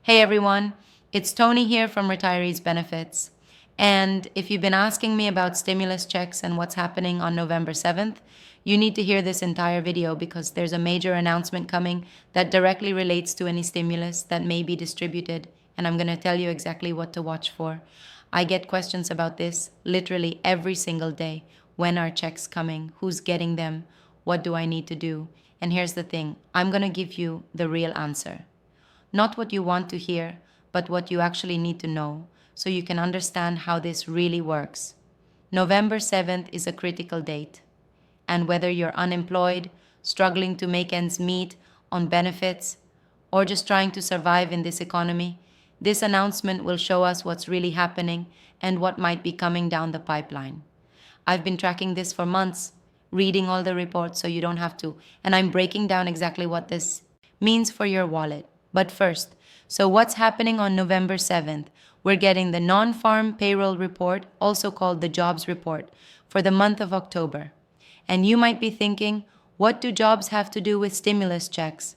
Hey everyone, it's Tony here from Retirees Benefits. And if you've been asking me about stimulus checks and what's happening on November 7th, you need to hear this entire video because there's a major announcement coming that directly relates to any stimulus that may be distributed, and I'm going to tell you exactly what to watch for. I get questions about this literally every single day. When are checks coming? Who's getting them? What do I need to do? And here's the thing, I'm going to give you the real answer. Not what you want to hear, but what you actually need to know so you can understand how this really works. November 7th is a critical date. And whether you're unemployed, struggling to make ends meet on benefits, or just trying to survive in this economy, this announcement will show us what's really happening and what might be coming down the pipeline. I've been tracking this for months, reading all the reports so you don't have to, and I'm breaking down exactly what this means for your wallet. But first, so what's happening on November 7th? We're getting the non-farm payroll report, also called the jobs report, for the month of October. And you might be thinking, what do jobs have to do with stimulus checks?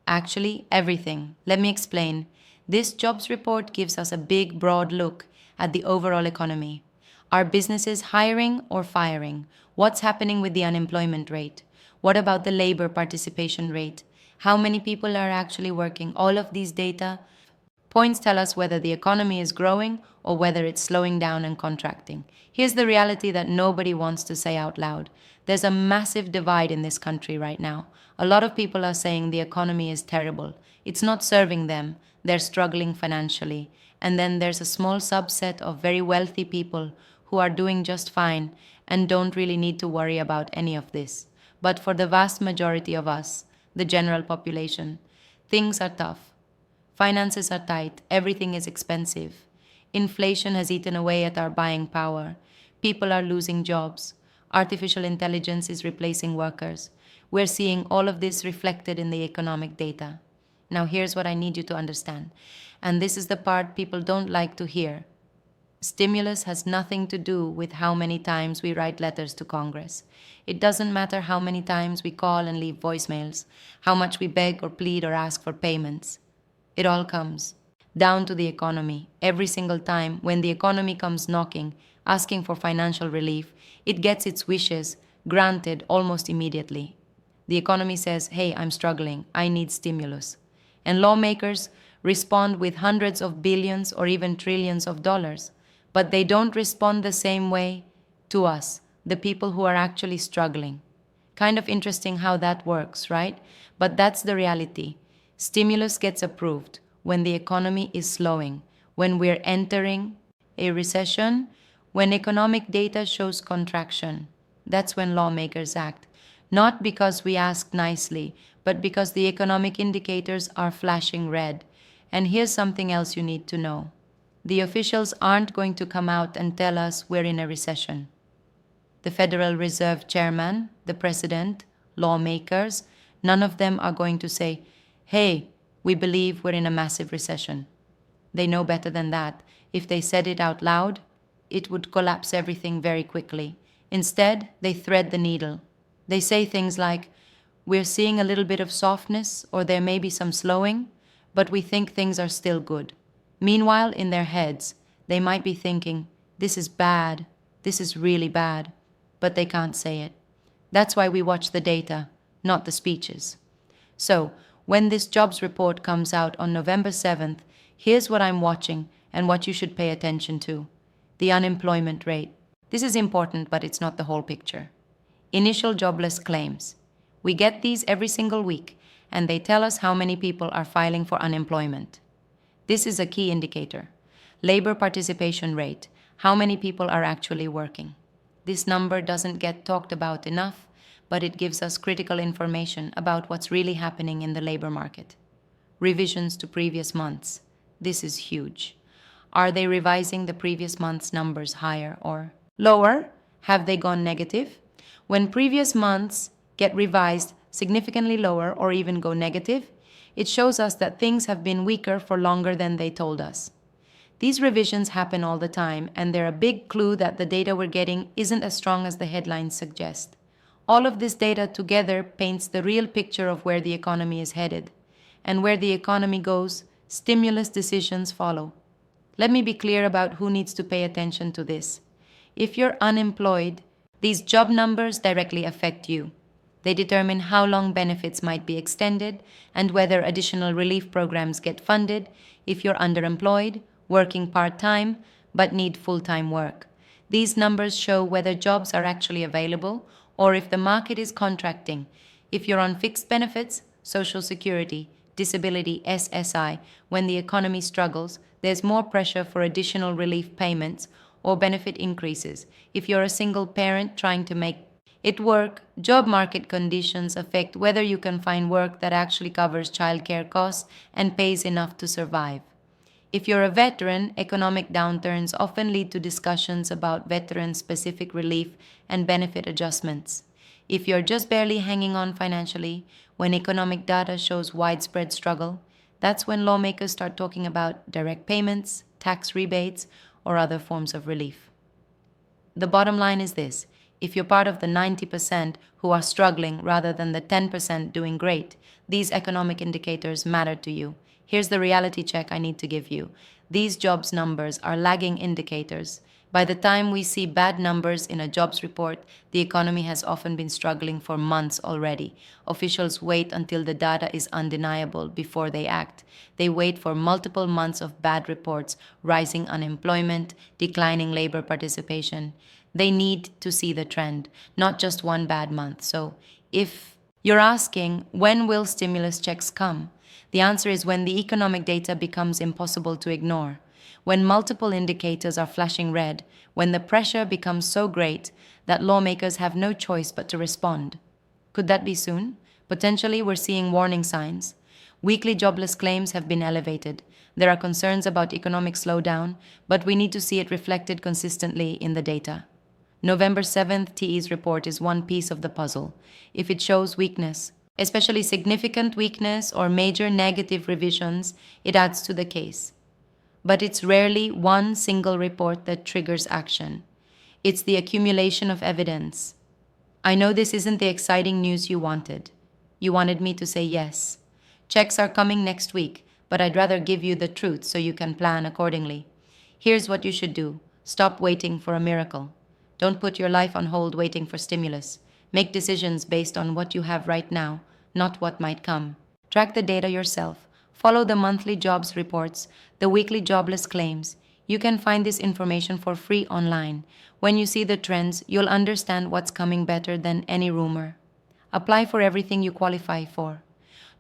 Actually, everything. Let me explain. This jobs report gives us a big, broad look at the overall economy. Are businesses hiring or firing? What's happening with the unemployment rate? What about the labor participation rate? How many people are actually working? All of these data points tell us whether the economy is growing or whether it's slowing down and contracting. Here's the reality that nobody wants to say out loud. There's a massive divide in this country right now. A lot of people are saying the economy is terrible. It's not serving them. They're struggling financially. And then there's a small subset of very wealthy people who are doing just fine and don't really need to worry about any of this. But for the vast majority of us, the general population, things are tough. Finances are tight, everything is expensive. Inflation has eaten away at our buying power. People are losing jobs. Artificial intelligence is replacing workers. We're seeing all of this reflected in the economic data. Now here's what I need you to understand. And this is the part people don't like to hear. Stimulus has nothing to do with how many times we write letters to Congress. It doesn't matter how many times we call and leave voicemails, how much we beg or plead or ask for payments. It all comes down to the economy. Every single time when the economy comes knocking, asking for financial relief, it gets its wishes granted almost immediately. The economy says, hey, I'm struggling, I need stimulus. And lawmakers respond with hundreds of billions or even trillions of dollars. But they don't respond the same way to us, the people who are actually struggling. Kind of interesting how that works, right? But that's the reality. Stimulus gets approved when the economy is slowing, when we're entering a recession, when economic data shows contraction. That's when lawmakers act. Not because we asked nicely, but because the economic indicators are flashing red. And here's something else you need to know. The officials aren't going to come out and tell us we're in a recession. The Federal Reserve Chairman, the President, lawmakers, none of them are going to say, hey, we believe we're in a massive recession. They know better than that. If they said it out loud, it would collapse everything very quickly. Instead, they thread the needle. They say things like, we're seeing a little bit of softness or there may be some slowing, but we think things are still good. Meanwhile, in their heads, they might be thinking, this is bad, this is really bad, but they can't say it. That's why we watch the data, not the speeches. So, when this jobs report comes out on November 7th, here's what I'm watching and what you should pay attention to. The unemployment rate. This is important, but it's not the whole picture. Initial jobless claims. We get these every single week, and they tell us how many people are filing for unemployment. This is a key indicator. Labor participation rate. How many people are actually working? This number doesn't get talked about enough, but it gives us critical information about what's really happening in the labor market. Revisions to previous months. This is huge. Are they revising the previous month's numbers higher or lower? Have they gone negative? When previous months get revised significantly lower or even go negative, it shows us that things have been weaker for longer than they told us. These revisions happen all the time, and they're a big clue that the data we're getting isn't as strong as the headlines suggest. All of this data together paints the real picture of where the economy is headed. And where the economy goes, Stimulus decisions follow. Let me be clear about who needs to pay attention to this. If you're unemployed, these job numbers directly affect you. They determine how long benefits might be extended and whether additional relief programs get funded if you're underemployed, working part time, but need full time work. These numbers show whether jobs are actually available or if the market is contracting. If you're on fixed benefits, Social Security, disability, SSI, when the economy struggles, there's more pressure for additional relief payments or benefit increases. If you're a single parent trying to make it work, job market conditions affect whether you can find work that actually covers childcare costs and pays enough to survive. If you're a veteran, economic downturns often lead to discussions about veteran-specific relief and benefit adjustments. If you're just barely hanging on financially, when economic data shows widespread struggle, that's when lawmakers start talking about direct payments, tax rebates, or other forms of relief. The bottom line is this: if you're part of the 90% who are struggling rather than the 10% doing great, these economic indicators matter to you. Here's the reality check I need to give you. These jobs numbers are lagging indicators. By the time we see bad numbers in a jobs report, the economy has often been struggling for months already. Officials wait until the data is undeniable before they act. They wait for multiple months of bad reports, rising unemployment, declining labor participation. They need to see the trend, not just one bad month. So, if you're asking, when will stimulus checks come? The answer is when the economic data becomes impossible to ignore. When multiple indicators are flashing red, when the pressure becomes so great that lawmakers have no choice but to respond. Could that be soon? Potentially, we're seeing warning signs. Weekly jobless claims have been elevated. There are concerns about economic slowdown, but we need to see it reflected consistently in the data. November 7th TE's report is one piece of the puzzle. If it shows weakness, especially significant weakness or major negative revisions, it adds to the case. But it's rarely one single report that triggers action. It's the accumulation of evidence. I know this isn't the exciting news you wanted. You wanted me to say yes. Checks are coming next week, but I'd rather give you the truth so you can plan accordingly. Here's what you should do. Stop waiting for a miracle. Don't put your life on hold waiting for stimulus. Make decisions based on what you have right now, not what might come. Track the data yourself. Follow the monthly jobs reports, the weekly jobless claims. You can find this information for free online. When you see the trends, you'll understand what's coming better than any rumor. Apply for everything you qualify for.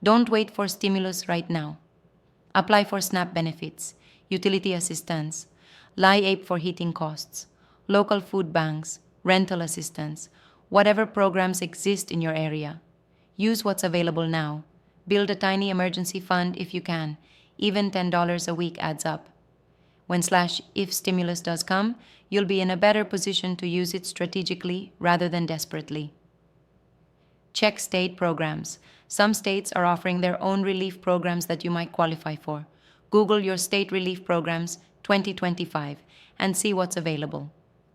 Don't wait for stimulus right now. Apply for SNAP benefits, utility assistance, LIHEAP for heating costs, local food banks, rental assistance, whatever programs exist in your area. Use what's available now. Build a tiny emergency fund if you can. Even $10 a week adds up. If stimulus does come, you'll be in a better position to use it strategically rather than desperately. Check state programs. Some states are offering their own relief programs that you might qualify for. Google your state relief programs 2025 and see what's available.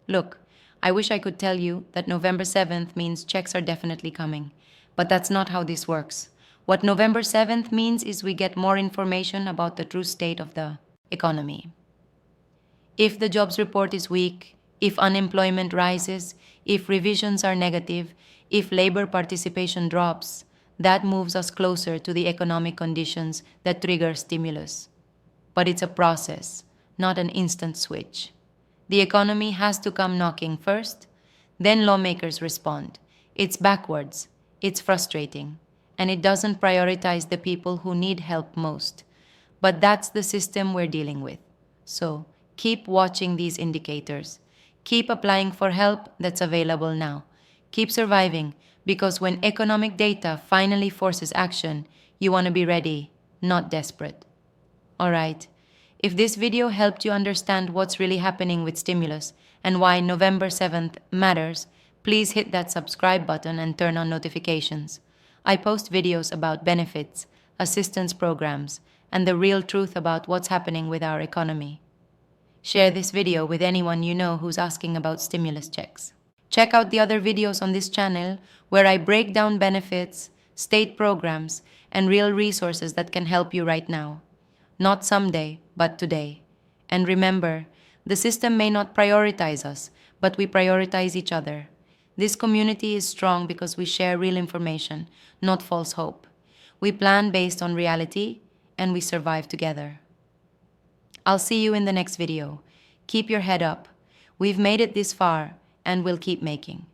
Look, I wish I could tell you that November 7th means checks are definitely coming, but that's not how this works. What November 7th means is we get more information about the true state of the economy. If the jobs report is weak, if unemployment rises, if revisions are negative, if labor participation drops, that moves us closer to the economic conditions that trigger stimulus. But it's a process, not an instant switch. The economy has to come knocking first, then lawmakers respond. It's backwards, it's frustrating, and it doesn't prioritize the people who need help most. But that's the system we're dealing with. So, keep watching these indicators. Keep applying for help that's available now. Keep surviving, because when economic data finally forces action, you want to be ready, not desperate. Alright, if this video helped you understand what's really happening with stimulus and why November 7th matters, please hit that subscribe button and turn on notifications. I post videos about benefits, assistance programs, and the real truth about what's happening with our economy. Share this video with anyone you know who's asking about stimulus checks. Check out the other videos on this channel where I break down benefits, state programs, and real resources that can help you right now. Not someday, but today. And remember, the system may not prioritize us, but we prioritize each other. This community is strong because we share real information, not false hope. We plan based on reality, and we survive together. I'll see you in the next video. Keep your head up. We've made it this far, and we'll keep making.